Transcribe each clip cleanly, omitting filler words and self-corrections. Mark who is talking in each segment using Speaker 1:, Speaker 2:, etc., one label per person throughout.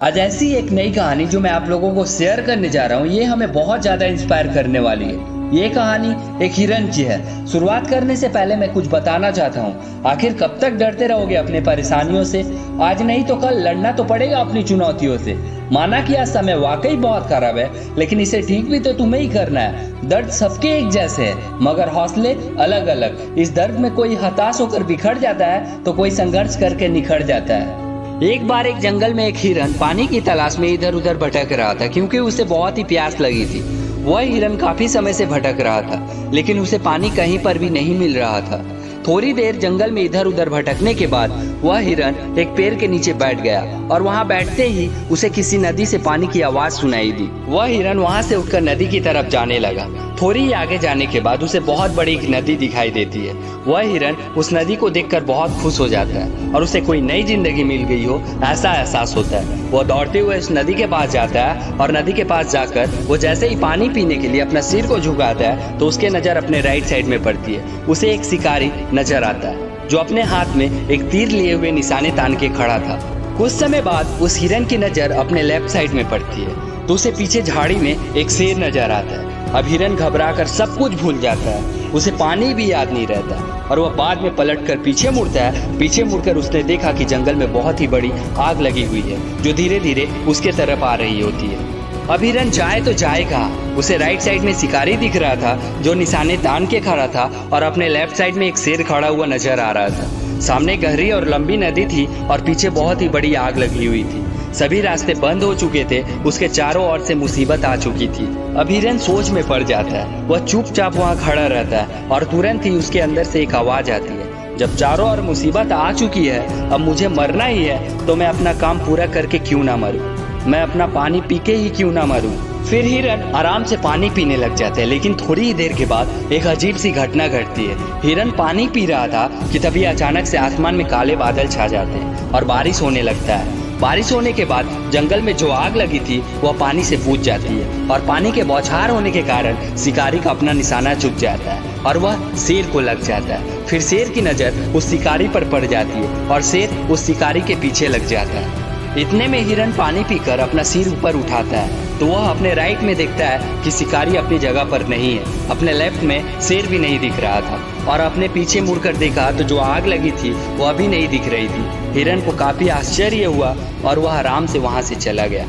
Speaker 1: आज ऐसी एक नई कहानी जो मैं आप लोगों को शेयर करने जा रहा हूँ, ये हमें बहुत ज़्यादा इंस्पायर करने वाली है। ये कहानी एक हिरन की है। शुरुआत करने से पहले मैं कुछ बताना चाहता हूँ। आखिर कब तक डरते रहोगे अपने परेशानियों से? आज नहीं तो कल लड़ना तो पड़ेगा अपनी चुनौतियों से। माना कि आज समय वाकई बहुत खराब है, लेकिन इसे ठीक भी तो तुम्हें ही करना है। दर्द सबके एक जैसे है, मगर हौसले अलग अलग। इस दर्द में कोई हताश होकर बिखर जाता है तो कोई संघर्ष करके निखर जाता है। एक बार एक जंगल में एक हिरन पानी की तलाश में इधर उधर भटक रहा था, क्योंकि उसे बहुत ही प्यास लगी थी। वह हिरन काफी समय से भटक रहा था, लेकिन उसे पानी कहीं पर भी नहीं मिल रहा था। थोड़ी देर जंगल में इधर उधर भटकने के बाद वह हिरन एक पेड़ के नीचे बैठ गया, और वहां बैठते ही उसे किसी नदी से पानी की आवाज सुनाई दी। वह हिरन वहां से उठकर नदी की तरफ जाने लगा। थोड़ी ही आगे जाने के बाद उसे बहुत बड़ी एक नदी दिखाई देती है। वह हिरन उस नदी को देखकर बहुत खुश हो जाता है, और उसे कोई नई जिंदगी मिल गई हो ऐसा एहसास होता है। वह दौड़ते हुए उस नदी के पास जाता है, और नदी के पास जाकर वो जैसे ही पानी पीने के लिए अपना सिर को झुकाता है तो उसके नजर अपने राइट साइड में पड़ती है। उसे एक शिकारी नजर आता है, जो अपने हाथ में एक तीर लिए हुए निशाने तान के खड़ा था। कुछ समय बाद उस हिरन की नजर अपने लेफ्ट साइड में पड़ती है, तो उसे पीछे झाड़ी में एक शेर नजर आता है। अब हिरन घबराकर सब कुछ भूल जाता है, उसे पानी भी याद नहीं रहता, और वह बाद में पलटकर पीछे मुड़ता है। पीछे मुड़कर उसने देखा कि जंगल में बहुत ही बड़ी आग लगी हुई है, जो धीरे धीरे उसके तरफ आ रही होती है। अब हिरन जाए तो जाए कहाँ? उसे राइट साइड में शिकारी दिख रहा था, जो निशाने तान के खड़ा था, और अपने लेफ्ट साइड में एक शेर खड़ा हुआ नजर आ रहा था। सामने गहरी और लंबी नदी थी, और पीछे बहुत ही बड़ी आग लगी हुई थी। सभी रास्ते बंद हो चुके थे, उसके चारों ओर से मुसीबत आ चुकी थी। अब हिरन सोच में पड़ जाता है। वह चुपचाप वहाँ खड़ा रहता है, और तुरंत ही उसके अंदर से एक आवाज आती है, जब चारों ओर मुसीबत आ चुकी है, अब मुझे मरना ही है, तो मैं अपना काम पूरा करके क्यों ना मरूं? मैं अपना पानी पी के ही क्यों ना मरूं? फिर हिरन आराम से पानी पीने लग जाता है, लेकिन थोड़ी ही देर के बाद एक अजीब सी घटना घटती है। हिरन पानी पी रहा था कि तभी अचानक से आसमान में काले बादल छा जाते हैं, और बारिश होने लगता है। बारिश होने के बाद जंगल में जो आग लगी थी वह पानी से बुझ जाती है, और पानी के बौछार होने के कारण शिकारी का अपना निशाना चुक जाता है, और वह शेर को लग जाता है। फिर शेर की नजर उस शिकारी पर पड़ जाती है, और शेर उस शिकारी के पीछे लग जाता है। इतने में हिरन पानी पीकर अपना सिर ऊपर उठाता है, तो वह अपने राइट में देखता है कि शिकारी अपनी जगह पर नहीं है। अपने लेफ्ट में शेर भी नहीं दिख रहा था, और अपने पीछे मुड़कर देखा तो जो आग लगी थी वह भी नहीं दिख रही थी। हिरन को काफी आश्चर्य हुआ, और वह आराम से वहां से चला गया।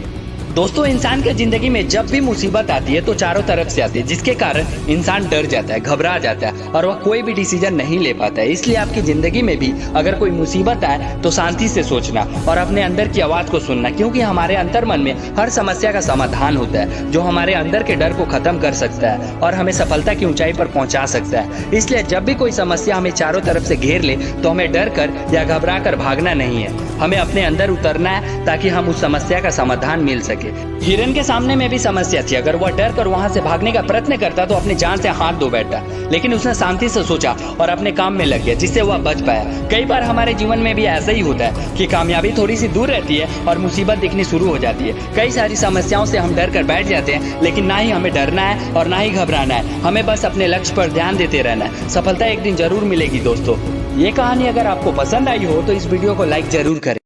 Speaker 1: दोस्तों, इंसान की जिंदगी में जब भी मुसीबत आती है तो चारों तरफ से आती है, जिसके कारण इंसान डर जाता है, घबरा जाता है, और वह कोई भी डिसीजन नहीं ले पाता है। इसलिए आपकी जिंदगी में भी अगर कोई मुसीबत आए तो शांति से सोचना और अपने अंदर की आवाज को सुनना, क्योंकि हमारे अंतर्मन में हर समस्या का समाधान होता है, जो हमारे अंदर के डर को खत्म कर सकता है और हमें सफलता की ऊंचाई पर पहुंचा सकता है। इसलिए जब भी कोई समस्या हमें चारों तरफ से घेर ले तो हमें डर कर या घबरा कर भागना नहीं है, हमें अपने अंदर उतरना है, ताकि हम उस समस्या का समाधान मिल सके। हिरन के सामने में भी समस्या थी। अगर वह डर कर वहां से भागने का प्रयत्न करता तो अपनी जान से हाथ धो बैठता, लेकिन उसने शांति से सोचा और अपने काम में लग गया, जिससे वह बच पाया। कई बार हमारे जीवन में भी ऐसा ही होता है कि कामयाबी थोड़ी सी दूर रहती है और मुसीबत दिखनी शुरू हो जाती है। कई सारी समस्याओं से हम डर कर बैठ जाते हैं, लेकिन ना ही हमें डरना है और ना ही घबराना है। हमें बस अपने लक्ष्य पर ध्यान देते रहना है। सफलता एक दिन जरूर मिलेगी। दोस्तों, ये कहानी अगर आपको पसंद आई हो तो इस वीडियो को लाइक जरूर करें।